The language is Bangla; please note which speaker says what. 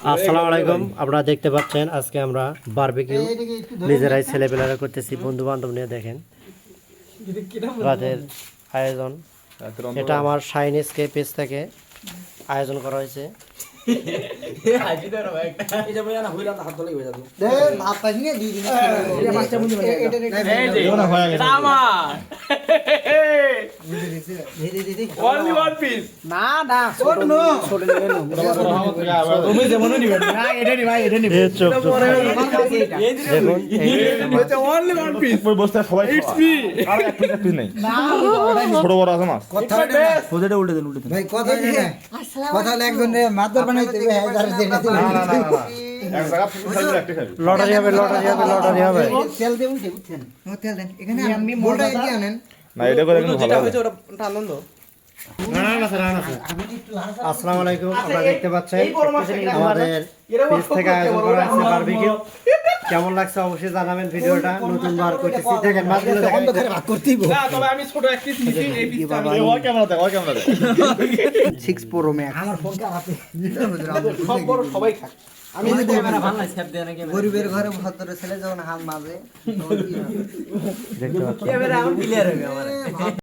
Speaker 1: আসসালামু আলাইকুম। আপনারা দেখতে পাচ্ছেন আজকে আমরা বারবিকিউ নিজেরাই ছেলেপেলেরা করতেছি, বন্ধু বান্ধব নিয়ে। দেখেন রাতের আয়োজন, এটা আমার শাইন এসকে পেজ থেকে আয়োজন করা হয়েছে। লটারি হবে, লটারি হবে, লটারি হবে। আসসালামু আলাইকুম। আপনারা দেখতে পাচ্ছেন আমাদের পেজ থেকে আয়োজন করা হয়েছে বারবিকিউ। কেমন লাগছে অবশ্যই জানাবেন। ভিডিওটা নতুনবার করতেছি, দেখেন মাছগুলো দেখেন।
Speaker 2: তবে আমি ছোট এক পিস নিছি, এই পিসটা আমি ওর ক্যামেরা দেখ
Speaker 1: 6 Pro Max
Speaker 3: আমার ফোন কাছে
Speaker 2: সব বড় সবাই খায়।
Speaker 3: আমি ক্যামেরা ভালো নাই, সেভ দেয় না ক্যামেরা। গরিবের ঘরে ভদ্র ছেলে যখন হাল মাঝে
Speaker 1: দেখতে পাচ্ছেন।
Speaker 3: ক্যামেরা আমার ক্লিয়ার হবে আমার।